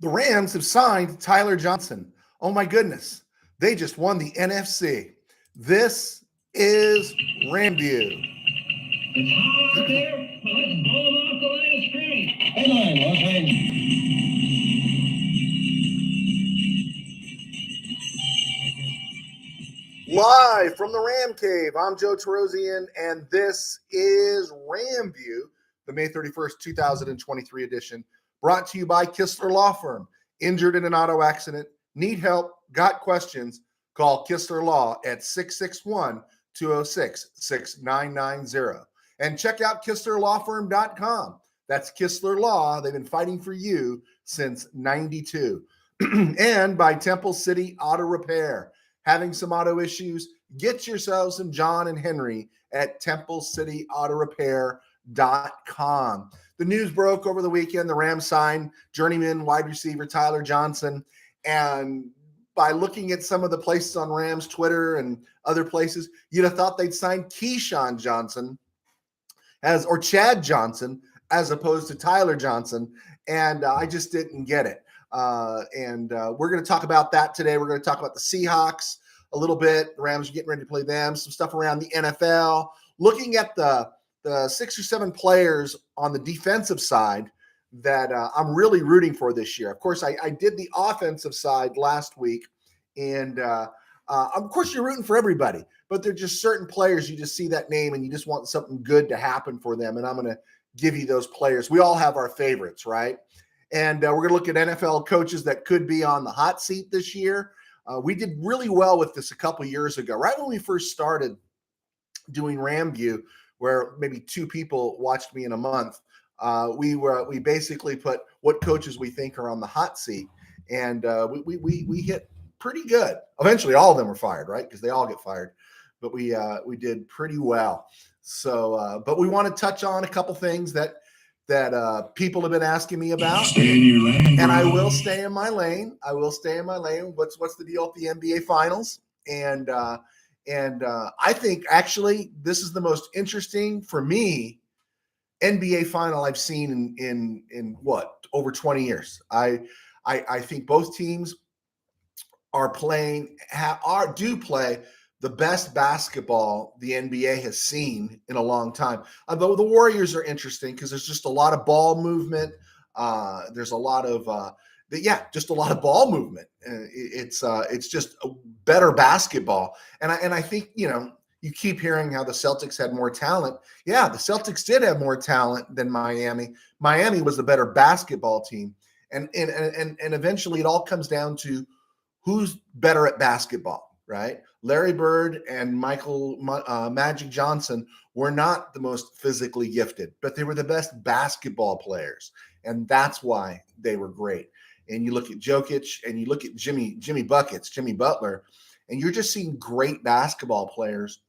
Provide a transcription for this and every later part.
The Rams have signed Tyler Johnson. Oh my goodness. They just won the NFC. This is RamView. It's hot out there, but let's blow them off the line of scrimmage. Headline, Los Live from the Ram Cave, I'm Joe Tarosian, and this is RamView, the May 31st, 2023 edition, brought to you by Kistler Law Firm. Injured in an auto accident, need help, got questions, call Kistler Law at 661-206-6990. And check out KistlerLawFirm.com. That's Kistler Law. They've been fighting for you since 92. And by Temple City Auto Repair. Having some auto issues, get yourselves some John and Henry at TempleCityAutoRepair.com. The news broke over the weekend. The Rams signed journeyman wide receiver Tyler Johnson. And by looking at some of the places on Rams Twitter and other places, you'd have thought they'd signed Keyshawn Johnson or Chad Johnson as opposed to Tyler Johnson. And I just didn't get it. We're going to talk about that today. We're going to talk about the Seahawks a little bit. The Rams are getting ready to play them, some stuff around the NFL, looking at the 6 or 7 players on the defensive side that I'm really rooting for this year. Of course, I did the offensive side last week, and of course you're rooting for everybody, but there are just certain players you just see that name and you just want something good to happen for them, and I'm going to give you those players. We all have our favorites, right? And we're going to look at NFL coaches that could be on the hot seat this year. We did really well with this a couple years ago, right when we first started doing RamView, where maybe 2 people watched me in a month. We basically put what coaches we think are on the hot seat, and we hit pretty good. Eventually, all of them were fired, right? Because they all get fired, but we did pretty well. So, but we want to touch on a couple things that people have been asking me about. Stay in your lane, and I will stay in my lane. What's the deal with the NBA Finals? And I think actually this is the most interesting for me NBA Final I've seen in what, over 20 years. I think both teams are playing the best basketball the NBA has seen in a long time. Although the Warriors are interesting because there's just a lot of ball movement. There's a lot of just a lot of ball movement. It's just a better basketball. And I think, you keep hearing how the Celtics had more talent. Yeah, the Celtics did have more talent than Miami. Miami was the better basketball team. And eventually it all comes down to who's better at basketball, right? Larry Bird and Michael Magic Johnson were not the most physically gifted, but they were the best basketball players. And that's why they were great. And you look at Jokic and you look at Jimmy Butler, and you're just seeing great basketball players.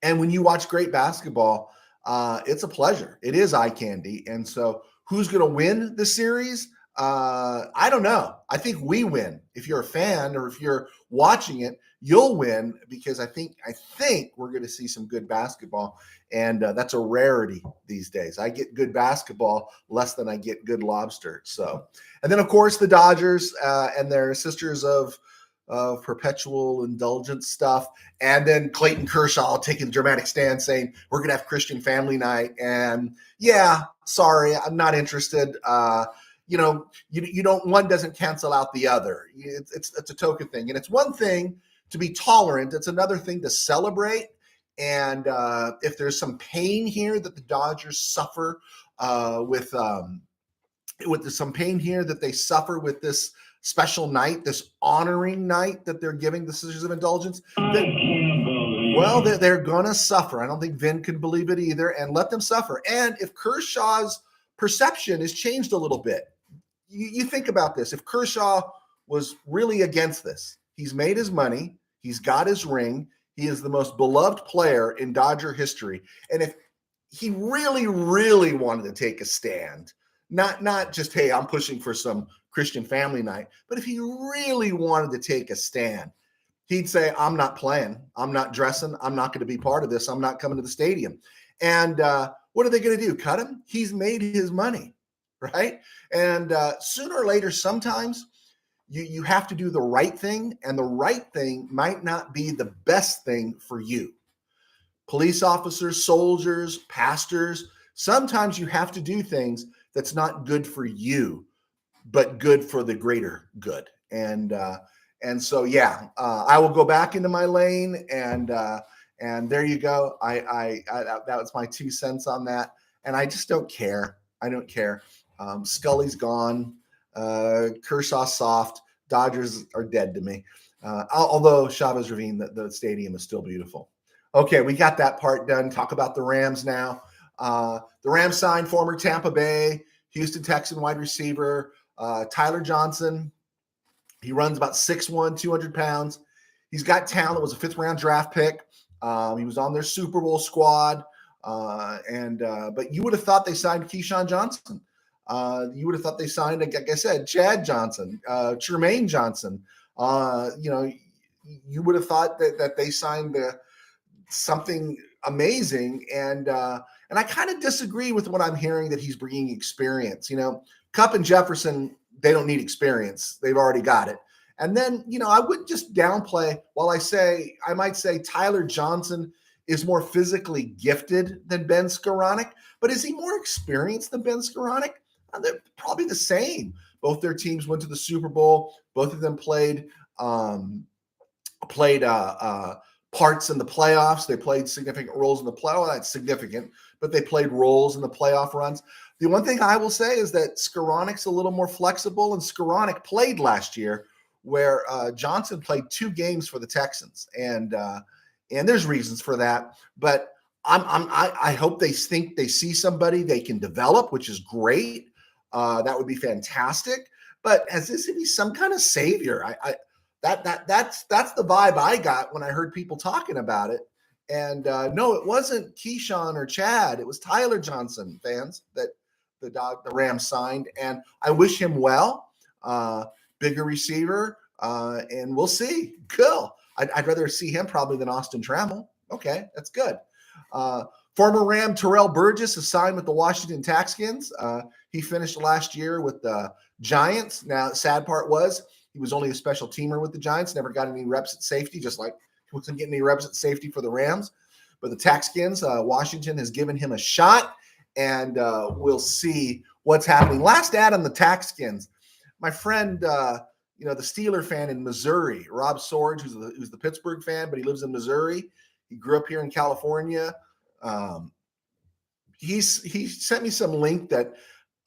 And when you watch great basketball, it's a pleasure. It is eye candy. And so who's going to win the series? I don't know. I think we win. If you're a fan or if you're watching it, you'll win, because I think we're going to see some good basketball, and that's a rarity these days. I get good basketball less than I get good lobster. So, and then of course the Dodgers and their sisters of perpetual indulgence stuff, and then Clayton Kershaw taking a dramatic stand saying we're going to have Christian family night, and yeah, sorry, I'm not interested. You don't, one doesn't cancel out the other. It's a token thing. And it's one thing to be tolerant. It's another thing to celebrate. And if there's some pain here that the Dodgers suffer with some pain here that they suffer with this special night, this honoring night that they're giving the Sisters of Indulgence, they're going to suffer. I don't think Vin can believe it either, and let them suffer. And if Kershaw's perception has changed a little bit, you think about this. If Kershaw was really against this, he's made his money, he's got his ring, he is the most beloved player in Dodger history. And if he really, really wanted to take a stand, not just, hey, I'm pushing for some Christian family night, but if he really wanted to take a stand, he'd say, I'm not playing, I'm not dressing, I'm not going to be part of this, I'm not coming to the stadium. And what are they going to do? Cut him? He's made his money. right? And sooner or later, sometimes you have to do the right thing, and the right thing might not be the best thing for you. Police officers, soldiers, pastors, sometimes you have to do things that's not good for you, but good for the greater good. And so yeah, I will go back into my lane, and there you go. That was my 2 cents on that, and I just don't care. I don't care. Scully's gone. Kershaw soft. Dodgers are dead to me. Although Chavez Ravine, the stadium is still beautiful. Okay, we got that part done. Talk about the Rams now. The Rams signed former Tampa Bay, Houston Texan wide receiver Tyler Johnson. He runs about 6'1", 200 pounds. He's got talent. Was a 5th-round draft pick. He was on their Super Bowl squad. But you would have thought they signed Keyshawn Johnson. You would have thought they signed, like I said, Chad Johnson, Jermaine Johnson. You would have thought that they signed something amazing. And I kind of disagree with what I'm hearing, that he's bringing experience. Kupp and Jefferson, they don't need experience. They've already got it. And then, I wouldn't just downplay while I might say Tyler Johnson is more physically gifted than Ben Skoranek, but is he more experienced than Ben Skoranek? They're probably the same. Both their teams went to the Super Bowl. Both of them played parts in the playoffs. They played significant roles in the playoffs. That's significant, but they played roles in the playoff runs. The one thing I will say is that Skoranek's a little more flexible, and Skoranek played last year, where Johnson played 2 games for the Texans, and there's reasons for that. But I hope they think they see somebody they can develop, which is great. That would be fantastic. But as this to be some kind of savior, that's the vibe I got when I heard people talking about it. And no, it wasn't Keyshawn or Chad. It was Tyler Johnson, fans, that the Rams signed. And I wish him well. Bigger receiver. And we'll see. Cool. I'd rather see him probably than Austin Trammell. Okay, that's good. Former Ram Terrell Burgess is signed with the Washington Texans. He finished last year with the Giants. Now, the sad part was he was only a special teamer with the Giants, never got any reps at safety, just like he wasn't getting any reps at safety for the Rams. But the Texans, Washington has given him a shot, and we'll see what's happening. Last ad on the Texans. My friend, the Steeler fan in Missouri, Rob Sorge, who's the Pittsburgh fan, but he lives in Missouri. He grew up here in California. He sent me some link that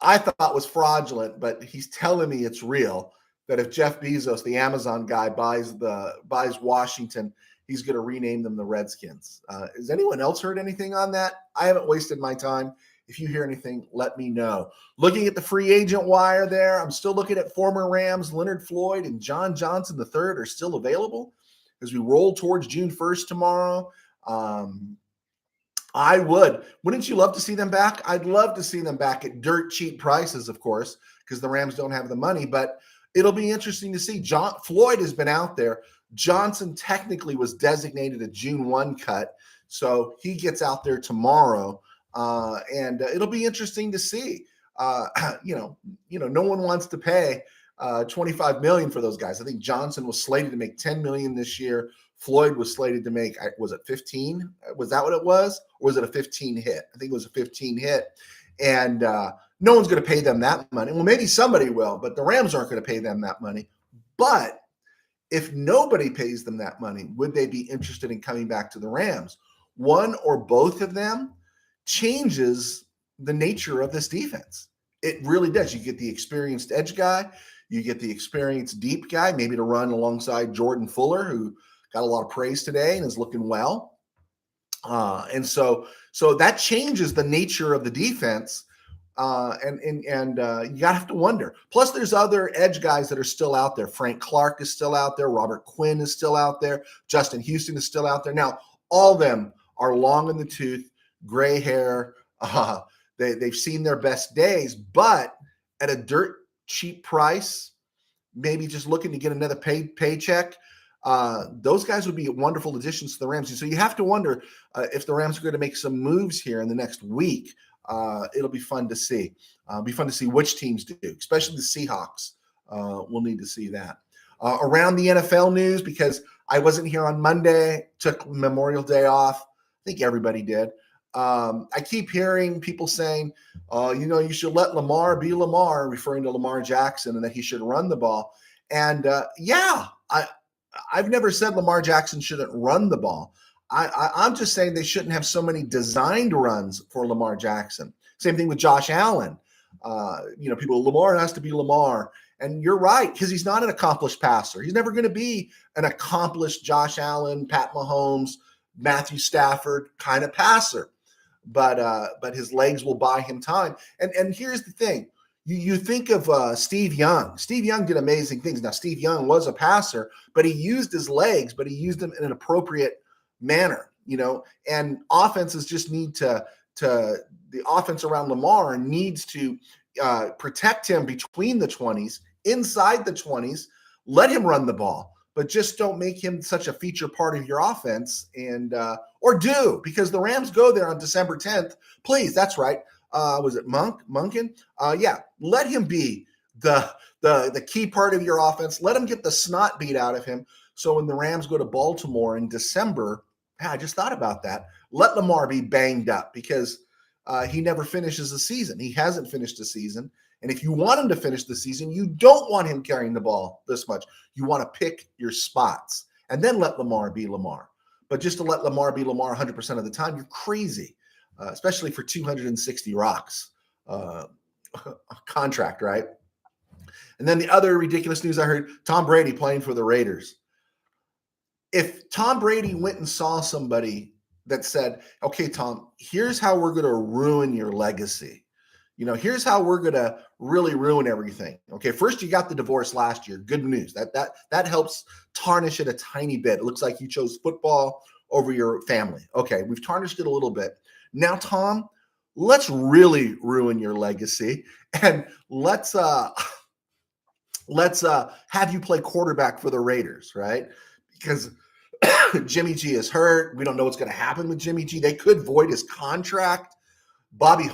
I thought was fraudulent, but he's telling me it's real, that if Jeff Bezos, the Amazon guy, buys Washington, he's going to rename them the Redskins. Has anyone else heard anything on that? I haven't wasted my time. If you hear anything, let me know. Looking at the free agent wire there, I'm still looking at former Rams. Leonard Floyd and John Johnson III are still available as we roll towards June 1st tomorrow. Wouldn't you love to see them back? I'd love to see them back at dirt cheap prices, of course, because the Rams don't have the money, but it'll be interesting to see. Floyd has been out there. Johnson technically was designated a June 1 cut, so he gets out there tomorrow, and it'll be interesting to see. No one wants to pay $25 million for those guys. I think Johnson was slated to make $10 million this year. Floyd was slated to make, was it 15? Was that what it was? Or was it a 15 hit? I think it was a 15 hit. And no one's going to pay them that money. Well, maybe somebody will, but the Rams aren't going to pay them that money. But if nobody pays them that money, would they be interested in coming back to the Rams? One or both of them changes the nature of this defense. It really does. You get the experienced edge guy. You get the experienced deep guy, maybe to run alongside Jordan Fuller, who got a lot of praise today and is looking well. And so that changes the nature of the defense. And you have to wonder. Plus, there's other edge guys that are still out there. Frank Clark is still out there. Robert Quinn is still out there. Justin Houston is still out there. Now, all of them are long in the tooth, gray hair. They've seen their best days, but at a dirt cheap price, maybe just looking to get another paycheck. Those guys would be wonderful additions to the Rams. So you have to wonder if the Rams are going to make some moves here in the next week. It'll be fun to see. Be fun to see which teams do, especially the Seahawks. We'll need to see that. Around the NFL news, because I wasn't here on Monday, took Memorial Day off. I think everybody did. I keep hearing people saying, you should let Lamar be Lamar, referring to Lamar Jackson, and that he should run the ball. And I've never said Lamar Jackson shouldn't run the ball. I'm just saying they shouldn't have so many designed runs for Lamar Jackson. Same thing with Josh Allen. Lamar has to be Lamar. And you're right, because he's not an accomplished passer. He's never going to be an accomplished Josh Allen, Pat Mahomes, Matthew Stafford kind of passer. But his legs will buy him time. And here's the thing. You think of Steve Young. Steve Young did amazing things. Now, Steve Young was a passer, but he used his legs, but he used them in an appropriate manner, and offenses just need the offense around Lamar needs to protect him between the 20s, inside the 20s, let him run the ball, but just don't make him such a feature part of your offense because the Rams go there on December 10th. Please, that's right. Was it Munkin? Yeah, let him be the key part of your offense. Let him get the snot beat out of him. So when the Rams go to Baltimore in December, I just thought about that. Let Lamar be banged up because he never finishes the season. He hasn't finished the season. And if you want him to finish the season, you don't want him carrying the ball this much. You want to pick your spots and then let Lamar be Lamar. But just to let Lamar be Lamar 100% of the time, you're crazy, especially for 260 rocks contract, right? And then the other ridiculous news I heard, Tom Brady playing for the Raiders. If Tom Brady went and saw somebody that said, okay, Tom, here's how we're going to ruin your legacy. Here's how we're going to really ruin everything. Okay, first you got the divorce last year. Good news. That helps tarnish it a tiny bit. It looks like you chose football over your family. Okay, we've tarnished it a little bit. Now, Tom, let's really ruin your legacy and let's have you play quarterback for the Raiders, right? Because Jimmy G is hurt. We don't know what's going to happen with Jimmy G. They could void his contract. Brian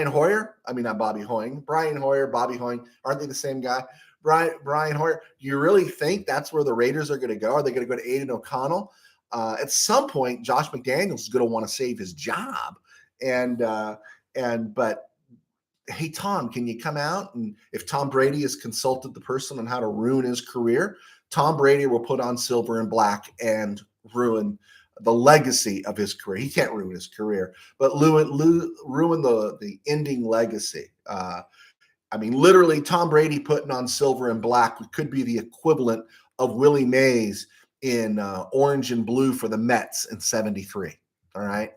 Hoyer. I mean, not Bobby Hoying. Brian Hoyer, Bobby Hoying. Aren't they the same guy? Brian Hoyer. Do you really think that's where the Raiders are going to go? Are they going to go to Aiden O'Connell? At some point, Josh McDaniels is going to want to save his job. But hey, Tom, can you come out? And if Tom Brady has consulted the person on how to ruin his career, Tom Brady will put on silver and black and ruin the legacy of his career. He can't ruin his career, but ruin the ending legacy. Literally, Tom Brady putting on silver and black could be the equivalent of Willie Mays in orange and blue for the Mets in '73. All right.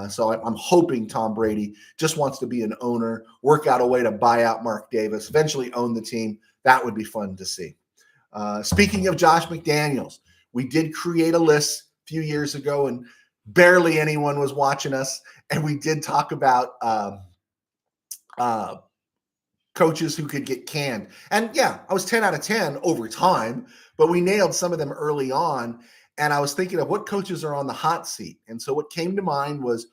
So I'm hoping Tom Brady just wants to be an owner, work out a way to buy out Mark Davis, eventually own the team. That would be fun to see. Speaking of Josh McDaniels, we did create a list a few years ago and barely anyone was watching us. And we did talk about coaches who could get canned. And yeah, I was 10 out of 10 over time, but we nailed some of them early on. And I was thinking of what coaches are on the hot seat. And so what came to mind was,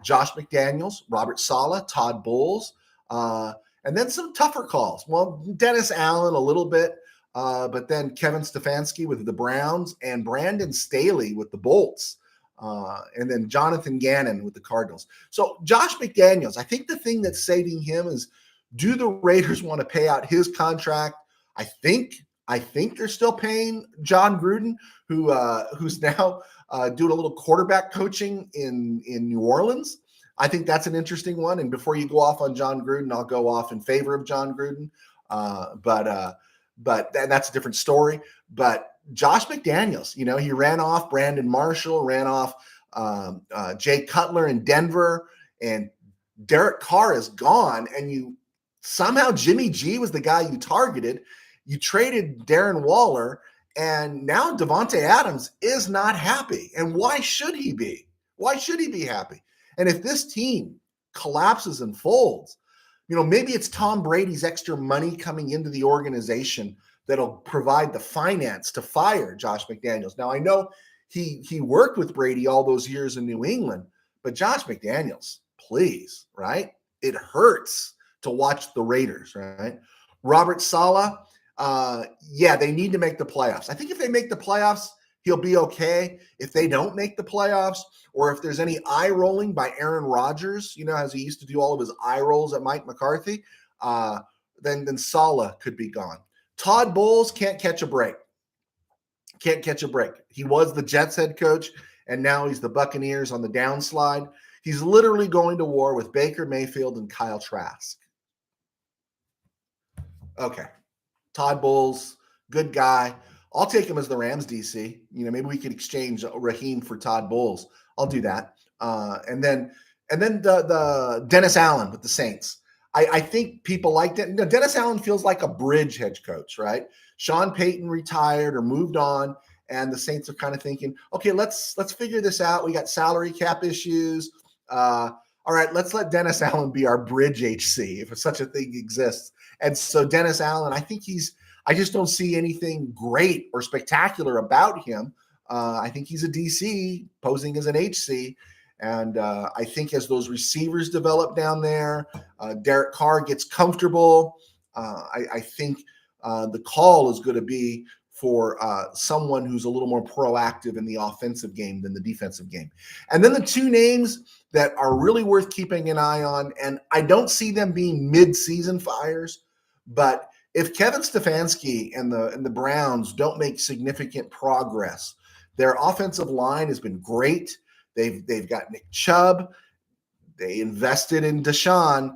Josh McDaniels, Robert Saleh, Todd Bowles, and then some tougher calls. Well, Dennis Allen a little bit, but then Kevin Stefanski with the Browns and Brandon Staley with the Bolts, and then Jonathan Gannon with the Cardinals. So Josh McDaniels, I think the thing that's saving him is, do the Raiders want to pay out his contract? I think they're still paying John Gruden, who's now doing a little quarterback coaching in New Orleans. I think that's an interesting one. And before you go off on John Gruden, I'll go off in favor of John Gruden. But that's a different story. But Josh McDaniels, he ran off Brandon Marshall, ran off Jay Cutler in Denver, and Derek Carr is gone. And somehow Jimmy G was the guy you targeted. You traded Darren Waller, and now Devontae Adams is not happy. And why should he be? Why should he be happy? And if this team collapses and folds, maybe it's Tom Brady's extra money coming into the organization that'll provide the finance to fire Josh McDaniels. Now, I know he worked with Brady all those years in New England, but Josh McDaniels please, right? It hurts to watch the Raiders, right? Robert Saleh, yeah, they need to make the playoffs. I think if they make the playoffs, he'll be okay. If they don't make the playoffs, or if there's any eye rolling by Aaron Rodgers, as he used to do all of his eye rolls at Mike McCarthy, then Saleh could be gone. Todd Bowles can't catch a break. Can't catch a break. He was the Jets head coach, and now he's the Buccaneers on the downslide. He's literally going to war with Baker Mayfield and Kyle Trask. Okay. Todd Bowles, good guy. I'll take him as the Rams DC. Maybe we could exchange Raheem for Todd Bowles. I'll do that. And then the Dennis Allen with the Saints. I think people liked it. Dennis Allen feels like a bridge head coach, right? Sean Payton retired or moved on, and the Saints are kind of thinking, okay, let's figure this out. We got salary cap issues. All right, let's let Dennis Allen be our bridge HC if such a thing exists. And so Dennis Allen, I just don't see anything great or spectacular about him. I think he's a DC posing as an HC. And I think as those receivers develop down there, Derek Carr gets comfortable. I think the call is going to be for someone who's a little more proactive in the offensive game than the defensive game. And then the two names that are really worth keeping an eye on, and I don't see them being mid-season fires, but if Kevin Stefanski and the Browns don't make significant progress, their offensive line has been great. They've got Nick Chubb. They invested in Deshaun.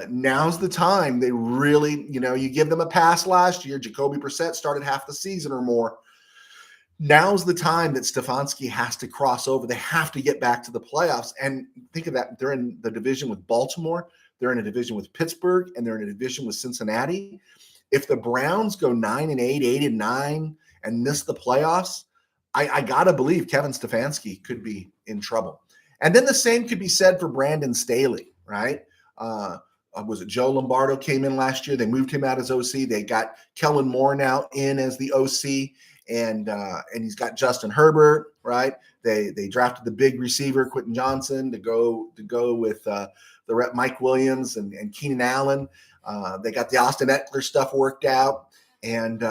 Now's the time. They really, you give them a pass last year. Jacoby Brissett started half the season or more. Now's the time that Stefanski has to cross over. They have to get back to the playoffs. And think of that. They're in the division with Baltimore. They're in a division with Pittsburgh, and they're in a division with Cincinnati. If the Browns go 9-8, 8-9, and miss the playoffs, I got to believe Kevin Stefanski could be in trouble. And then the same could be said for Brandon Staley, right? Was it Joe Lombardo came in last year? They moved him out as OC. They got Kellen Moore now in as the OC, and he's got Justin Herbert, right? They drafted the big receiver Quentin Johnson to go with the rep Mike Williams and Keenan Allen. They got the Austin Eckler stuff worked out. And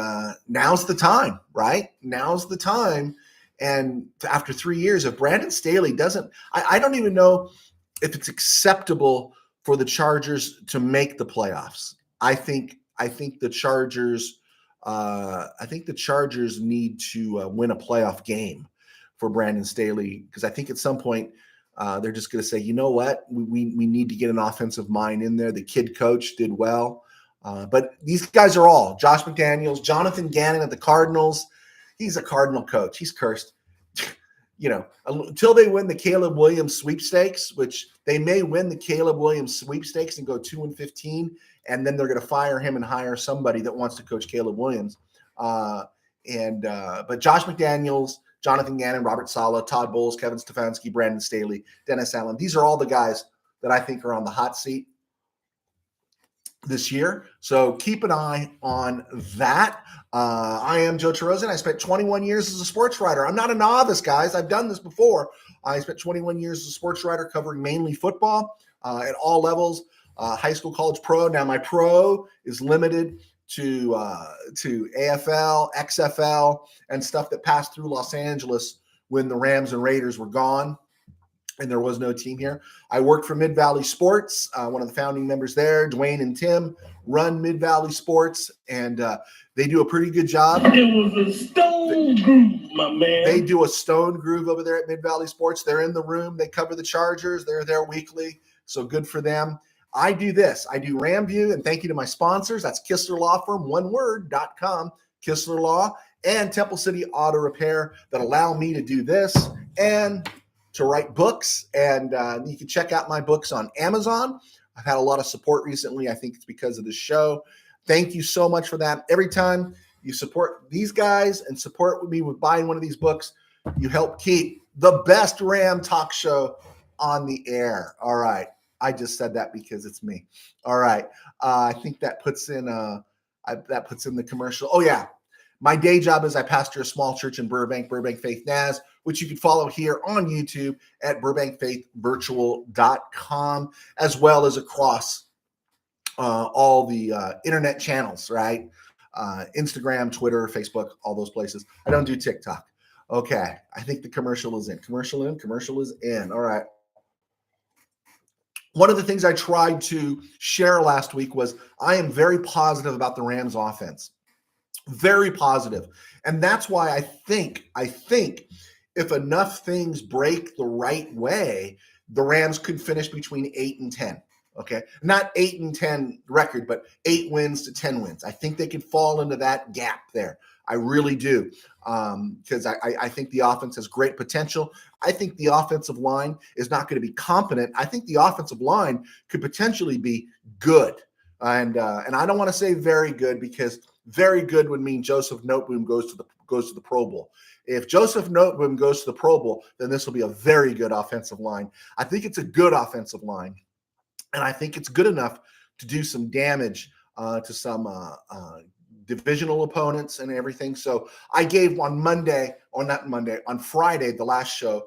now's the time, right? Now's the time. And after 3 years, if Brandon Staley doesn't, I don't even know if it's acceptable for the Chargers to make the playoffs. I think the Chargers, need to win a playoff game for Brandon Staley, because I think at some point they're just going to say, you know what, we need to get an offensive mind in there. The kid coach did well. But these guys are all Josh McDaniels, Jonathan Gannon at the Cardinals. He's a Cardinal coach. He's cursed. Until they win the Caleb Williams sweepstakes, which they may win the Caleb Williams sweepstakes and go 2-15, and then they're going to fire him and hire somebody that wants to coach Caleb Williams. But Josh McDaniels, Jonathan Gannon, Robert Saleh, Todd Bowles, Kevin Stefanski, Brandon Staley, Dennis Allen. These are all the guys that I think are on the hot seat this year. So keep an eye on that. I am Joe Terozzi. I spent 21 years as a sports writer. I'm not a novice, guys. I've done this before. I spent 21 years as a sports writer covering mainly football at all levels, high school, college, pro. Now my pro is limited to AFL, XFL, and stuff that passed through Los Angeles when the Rams and Raiders were gone and there was no team here. I worked for Mid-Valley Sports, one of the founding members there. Dwayne and Tim run Mid-Valley Sports, and they do a pretty good job. It was a stone groove, my man. They do a stone groove over there at Mid-Valley Sports. They're in the room. They cover the Chargers. They're there weekly, so good for them. I do this. I do RamView, and thank you to my sponsors. That's Kistler Law Firm, oneword.com, Kistler Law, and Temple City Auto Repair that allow me to do this and to write books. And you can check out my books on Amazon. I've had a lot of support recently. I think it's because of the show. Thank you so much for that. Every time you support these guys and support me with buying one of these books, you help keep the best Ram talk show on the air. All right. I just said that because it's me. All right. I think that puts in the commercial. Oh yeah. My day job is I pastor a small church in Burbank, Burbank Faith Naz, which you can follow here on YouTube at burbankfaithvirtual.com, as well as across all the internet channels, right? Instagram, Twitter, Facebook, all those places. I don't do TikTok. Okay, I think the commercial is in. Commercial is in. All right. One of the things I tried to share last week was I am very positive about the Rams offense. Very positive. And that's why I think if enough things break the right way, the Rams could finish between 8 and 10. Okay. Not 8 and 10 record, but 8 wins to 10 wins. I think they could fall into that gap there. I really do. Because I think the offense has great potential. I think the offensive line is not going to be competent. I think the offensive line could potentially be good. And I don't want to say very good, because very good would mean Joseph Noteboom goes to the Pro Bowl. If Joseph Noteboom goes to the Pro Bowl, then this will be a very good offensive line. I think it's a good offensive line, and I think it's good enough to do some damage to some divisional opponents and everything. So I gave on Friday, the last show,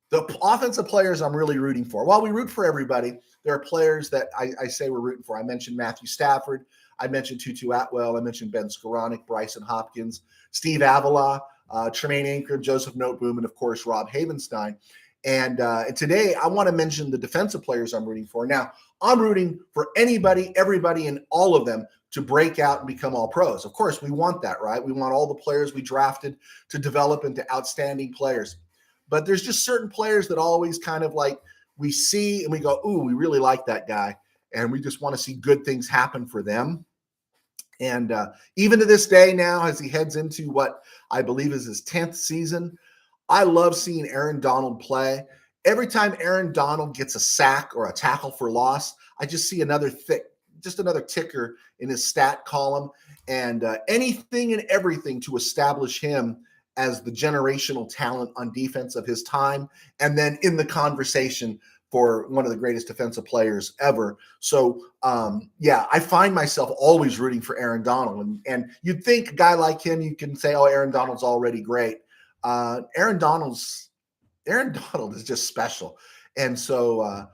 the offensive players I'm really rooting for. While we root for everybody, there are players that I say we're rooting for. I mentioned Matthew Stafford. I mentioned Tutu Atwell. I mentioned Ben Skoranek, Bryson Hopkins, Steve Avila, Tremaine Anchor, Joseph Noteboom, and, of course, Rob Havenstein. And today I want to mention the defensive players I'm rooting for. Now, I'm rooting for anybody, everybody, and all of them to break out and become all pros. Of course, we want that, right? We want all the players we drafted to develop into outstanding players. But there's just certain players that always kind of like we see and we go, ooh, we really like that guy. And we just want to see good things happen for them. And even to this day now, as he heads into what I believe is his 10th season, I love seeing Aaron Donald play. Every time Aaron Donald gets a sack or a tackle for loss, I just see another ticker in his stat column, and anything and everything to establish him as the generational talent on defense of his time, and then in the conversation for one of the greatest defensive players ever. So, I find myself always rooting for Aaron Donald. And you'd think a guy like him, you can say, oh, Aaron Donald's already great. Aaron Donald is just special. And so I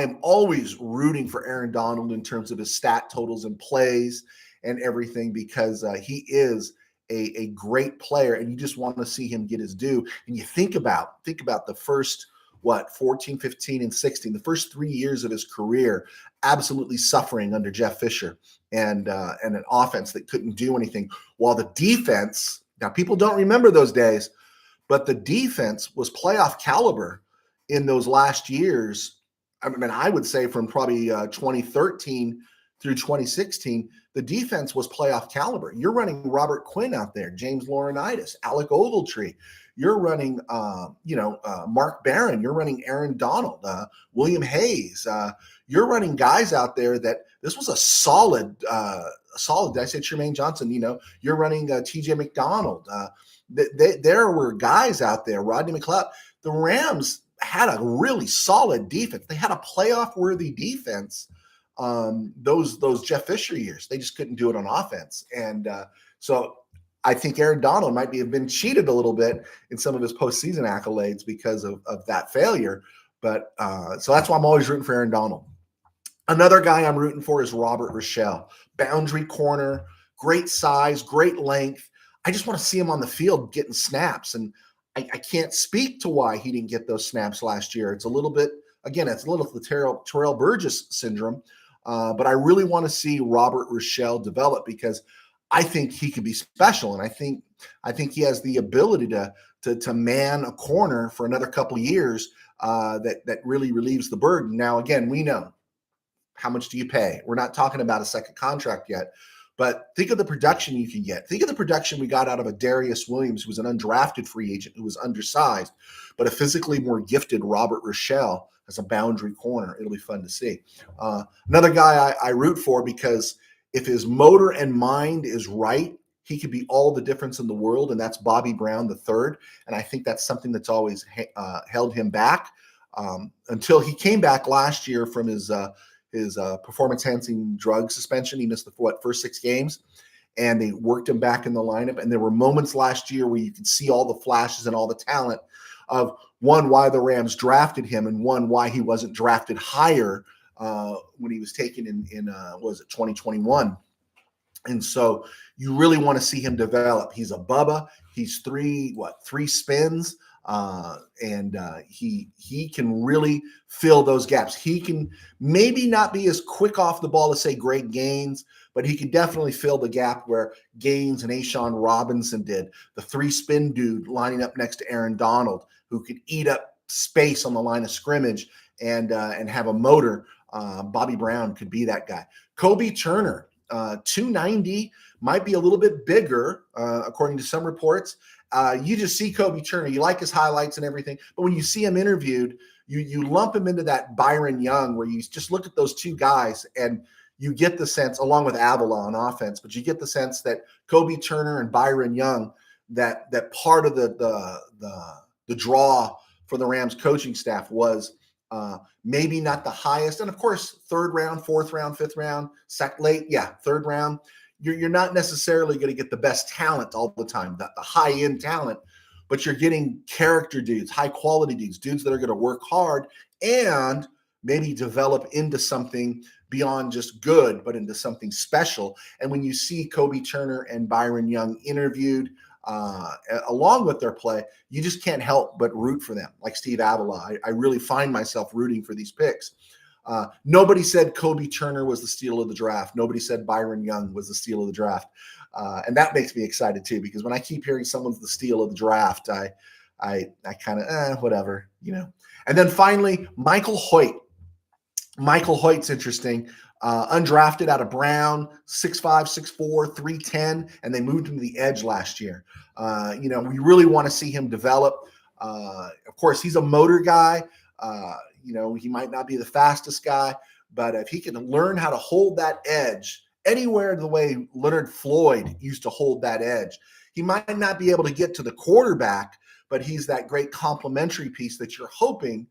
am always rooting for Aaron Donald in terms of his stat totals and plays and everything, because he is a great player, and you just want to see him get his due. And you think about the first 14, 15, and 16, the first 3 years of his career, absolutely suffering under Jeff Fisher and an offense that couldn't do anything, while the defense, now people don't remember those days, but the defense was playoff caliber in those last years. I mean, I would say from probably 2013 through 2016, the defense was playoff caliber. You're running Robert Quinn out there, James Laurinaitis, Alec Ogletree. You're running, Mark Barron. You're running Aaron Donald, William Hayes. You're running guys out there that this was a solid. Did I say Tremaine Johnson? You're running T.J. McDonald. There were guys out there, Rodney McLeod. The Rams had a really solid defense. They had a playoff-worthy defense. Those Jeff Fisher years, they just couldn't do it on offense. And so I think Aaron Donald might have been cheated a little bit in some of his postseason accolades because of that failure. But so that's why I'm always rooting for Aaron Donald. Another guy I'm rooting for is Robert Rochelle, boundary corner, great size, great length. I just want to see him on the field getting snaps. And I can't speak to why he didn't get those snaps last year. It's a little bit, again, it's a little the Terrell Burgess syndrome. But I really want to see Robert Rochelle develop, because I think he could be special, and I think he has the ability to man a corner for another couple of years that really relieves the burden. Now, again, we know, how much do you pay? We're not talking about a second contract yet, but think of the production you can get. Think of the production we got out of a Darius Williams, who was an undrafted free agent, who was undersized, but a physically more gifted Robert Rochelle as a boundary corner. It'll be fun to see. Another guy I root for, because if his motor and mind is right, he could be all the difference in the world, and that's Bobby Brown III. And I think that's something that's always held him back until he came back last year from his performance-enhancing drug suspension. He missed the first 6 games. and they worked him back in the lineup. And there were moments last year where you could see all the flashes and all the talent of, one, why the Rams drafted him, and one, why he wasn't drafted higher when he was taken in what was it, 2021. And so you really want to see him develop. He's a Bubba. He's three spins. And he can really fill those gaps. He can maybe not be as quick off the ball as, say, Greg Gaines, but he can definitely fill the gap where Gaines and Ashawn Robinson did. The three spin dude lining up next to Aaron Donald, who could eat up space on the line of scrimmage and have a motor. Bobby Brown could be that guy. Kobe Turner, 290, might be a little bit bigger, according to some reports. You just see Kobe Turner. You like his highlights and everything. But when you see him interviewed, you lump him into that Byron Young, where you just look at those two guys and you get the sense, along with Avila on offense, but you get the sense that Kobe Turner and Byron Young, that part of the draw for the Rams coaching staff was maybe not the highest. And of course, third round, fourth round, fifth round, third round. You're not necessarily going to get the best talent all the time, the high-end talent, but you're getting character dudes, high-quality dudes that are going to work hard and maybe develop into something beyond just good, but into something special. And when you see Kobe Turner and Byron Young interviewed along with their play, you just can't help but root for them. Like Steve Avila, I really find myself rooting for these picks. Nobody said Kobe Turner was the steal of the draft. Nobody said Byron Young was the steal of the draft. And that makes me excited too, because when I keep hearing someone's the steal of the draft, I kind of, whatever, you know. And then finally, Michael Hoyt. Michael Hoyt's interesting. Undrafted out of Brown, 6'5", 6'4", 310, and they moved him to the edge last year. We really want to see him develop. Of course, he's a motor guy. He might not be the fastest guy, but if he can learn how to hold that edge anywhere the way Leonard Floyd used to hold that edge, he might not be able to get to the quarterback, but he's that great complementary piece that you're hoping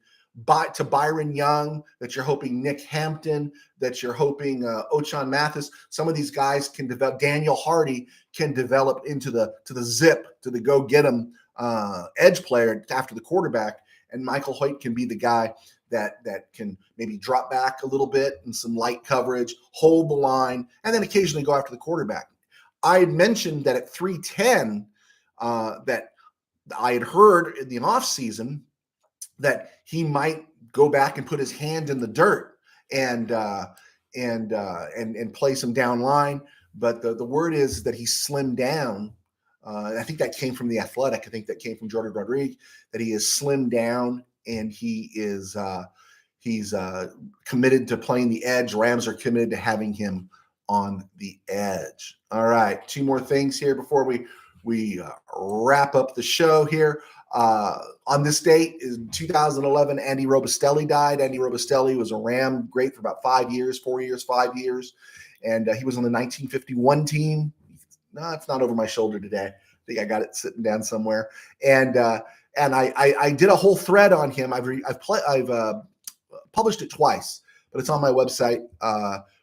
to Byron Young, that you're hoping Nick Hampton, that you're hoping Ochon Mathis. Some of these guys can develop. Daniel Hardy can develop into the zip, to the go get him edge player after the quarterback. And Michael Hoyt can be the guy that can maybe drop back a little bit in some light coverage, hold the line, and then occasionally go after the quarterback. I had mentioned that at 310, that I had heard in the offseason that he might go back and put his hand in the dirt and play some down line. But the word is that he slimmed down. I think that came from The Athletic. I think that came from Jordan Rodriguez, that he is slimmed down and he's committed to playing the edge. Rams are committed to having him on the edge. All right, two more things here before we wrap up the show here. On this date in 2011, Andy Robustelli died. Andy Robustelli was a Ram great for about 5 years, and he was on the 1951 team. No, it's not over my shoulder today. I think I got it sitting down somewhere. And I did a whole thread on him. I've published it twice, but it's on my website,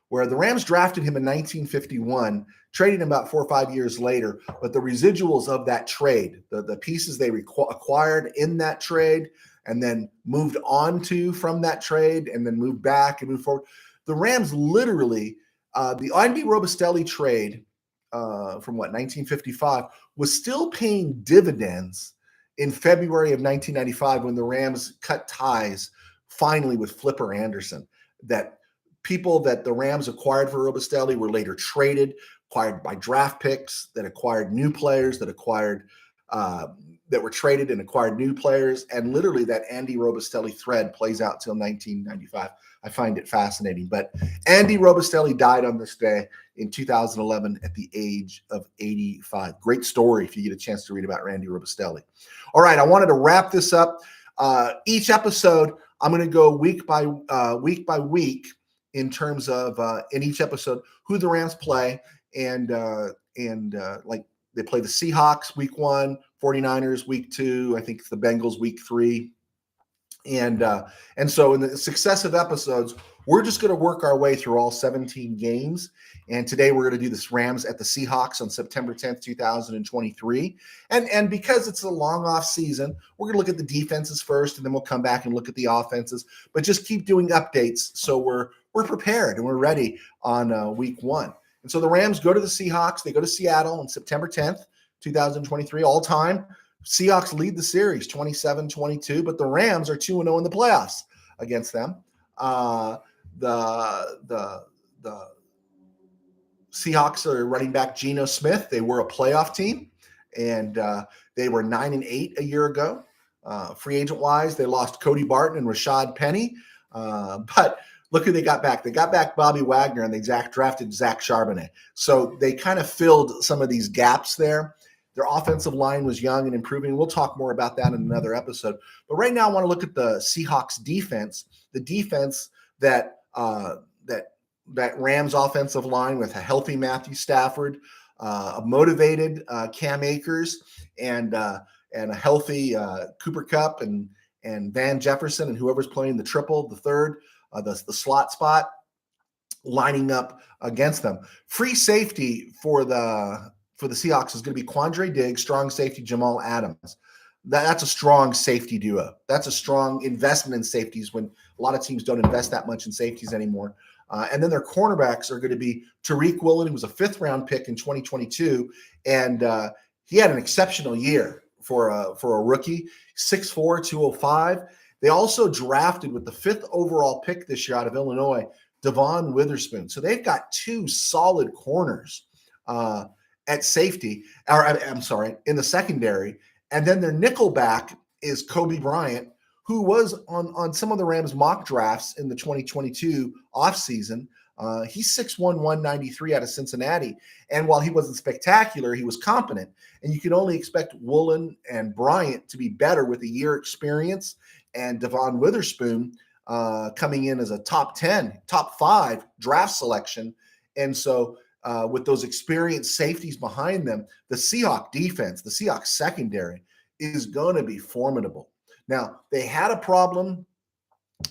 where the Rams drafted him in 1951, traded him about 4 or 5 years later. But the residuals of that trade, the pieces they acquired in that trade and then moved on to from that trade and then moved back and moved forward. The Rams literally, the Andy Robustelli trade from 1955 was still paying dividends in February of 1995 when the Rams cut ties finally with Flipper Anderson. That people that the Rams acquired for Robustelli were later traded, acquired by draft picks, that acquired new players, that were traded and acquired new players. And literally that Andy Robustelli thread plays out till 1995. I find it fascinating. But Andy Robustelli died on this day in 2011 at the age of 85. Great story if you get a chance to read about Randy Robustelli. All right, I wanted to wrap this up. Each episode, I'm going to go week by week in terms of in each episode who the Rams play, and like they play the Seahawks week 1, 49ers week 2, I think it's the Bengals week 3. And so in the successive episodes, We're just going to work our way through all 17 games. And today we're going to do this Rams at the Seahawks on September 10th, 2023. And because it's a long off season, we're going to look at the defenses first, and then we'll come back and look at the offenses. But just keep doing updates so we're prepared and we're ready on week one. And so the Rams go to the Seahawks. They go to Seattle on September 10th, 2023, all time. Seahawks lead the series 27-22, but the Rams are 2-0 in the playoffs against them. The Seahawks are running back Geno Smith. They were a playoff team, and they were 9-8 a year ago. Free agent wise, they lost Cody Barton and Rashad Penny, but look who they got back. They got back Bobby Wagner, and they drafted Zach Charbonnet. So they kind of filled some of these gaps there. Their offensive line was young and improving. We'll talk more about that in another episode. But right now, I want to look at the Seahawks defense, the defense that Rams offensive line with a healthy Matthew Stafford, a motivated Cam Akers, and a healthy Cooper Kupp and Van Jefferson and whoever's playing the triple, the third, the slot spot, lining up against them. Free safety for the Seahawks is going to be Quandre Diggs, strong safety Jamal Adams. That's a strong safety duo. That's a strong investment in safeties when a lot of teams don't invest that much in safeties anymore. And then their cornerbacks are going to be Tariq Woolen, who was a fifth-round pick in 2022, and he had an exceptional year for a rookie, 6'4", 205. They also drafted with the fifth overall pick this year out of Illinois, Devon Witherspoon. So they've got two solid corners at safety, or I'm sorry, in the secondary. And then their nickelback is Kobe Bryant, who was on some of the Rams mock drafts in the 2022 offseason. He's 6'1", 193 out of Cincinnati. And while he wasn't spectacular, he was competent. And you can only expect Woolen and Bryant to be better with a year experience. And Devon Witherspoon coming in as a top 10, top 5 draft selection. And so with those experienced safeties behind them, the Seahawks defense, the Seahawks secondary is going to be formidable. Now, they had a problem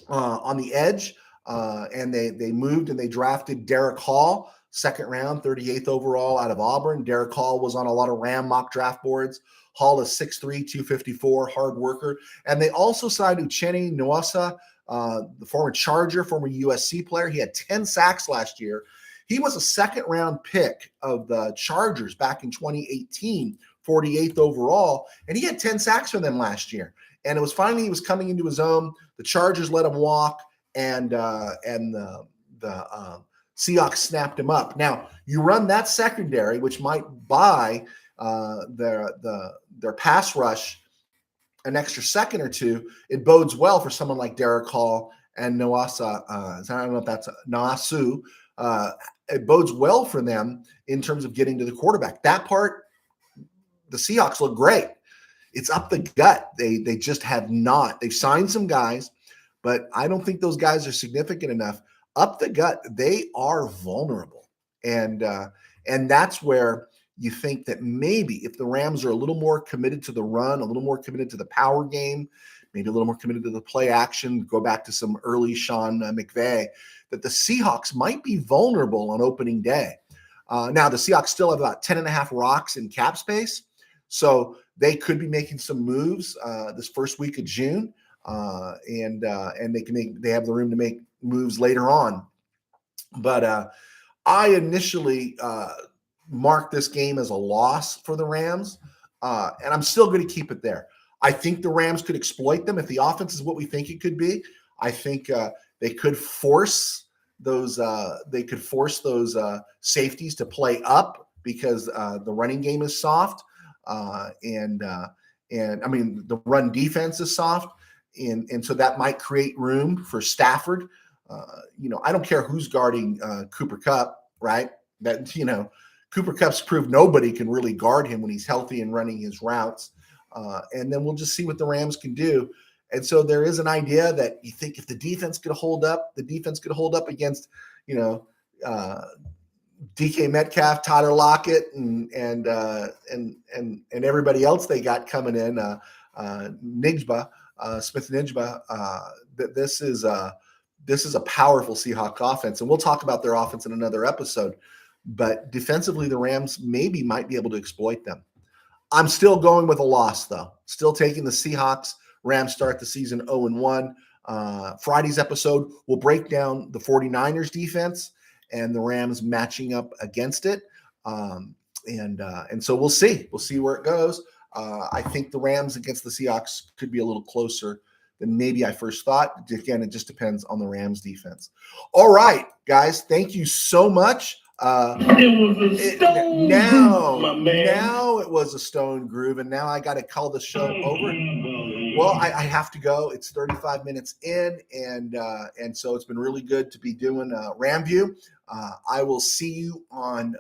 on the edge, and they moved and they drafted Derek Hall, second round, 38th overall out of Auburn. Derek Hall was on a lot of Ram mock draft boards. Hall is 6'3", 254, hard worker. And they also signed Uchenna Nwosu, the former Charger, former USC player. He had 10 sacks last year. He was a second-round pick of the Chargers back in 2018, 48th overall, and he had 10 sacks for them last year. And it was finally he was coming into his own. The Chargers let him walk, and the Seahawks snapped him up. Now, you run that secondary, which might buy their pass rush an extra second or two. It bodes well for someone like Derek Hall and Nwosu. I don't know if that's Nwosu. It bodes well for them in terms of getting to the quarterback. That part, the Seahawks look great. It's up the gut. They just have not. They've signed some guys, but I don't think those guys are significant enough. Up the gut, they are vulnerable. And that's where you think that maybe if the Rams are a little more committed to the run, a little more committed to the power game, maybe a little more committed to the play action, go back to some early Sean McVay, that the Seahawks might be vulnerable on opening day. Now, the Seahawks still have about 10.5 rocks in cap space, so they could be making some moves this first week of June, and they have the room to make moves later on. But I initially marked this game as a loss for the Rams, and I'm still going to keep it there. I think the Rams could exploit them if the offense is what we think it could be. I think they could force those safeties to play up because the running game is soft, and I mean the run defense is soft, and so that might create room for Stafford. I don't care who's guarding Cooper Kupp, right? That Cooper Kupp's proved nobody can really guard him when he's healthy and running his routes, and then we'll just see what the Rams can do. And so there is an idea that you think if the defense could hold up against, DK Metcalf, Tyler Lockett, and everybody else they got coming in, Smith-Njigba, that this is a powerful Seahawks offense, and we'll talk about their offense in another episode. But defensively, the Rams might be able to exploit them. I'm still going with a loss, though. Still taking the Seahawks. Rams start the season 0-1. Friday's episode will break down the 49ers defense and the Rams matching up against it. And so we'll see. We'll see where it goes. I think the Rams against the Seahawks could be a little closer than maybe I first thought. Again, it just depends on the Rams defense. All right, guys. Thank you so much. It was a stone groove, my man. Now it was a stone groove, and now I got to call the show over. Well, I have to go. It's 35 minutes in, and so it's been really good to be doing RamView. I will see you on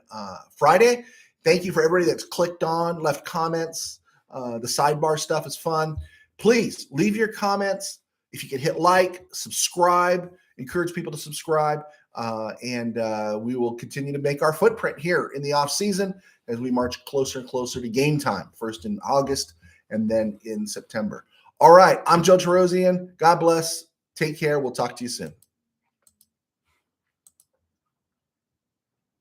Friday. Thank you for everybody that's clicked on, left comments. The sidebar stuff is fun. Please leave your comments. If you could hit like, subscribe, encourage people to subscribe. And we will continue to make our footprint here in the off season as we march closer and closer to game time, first in August and then in September. All right. I'm Joe Tarosian. God bless. Take care. We'll talk to you soon.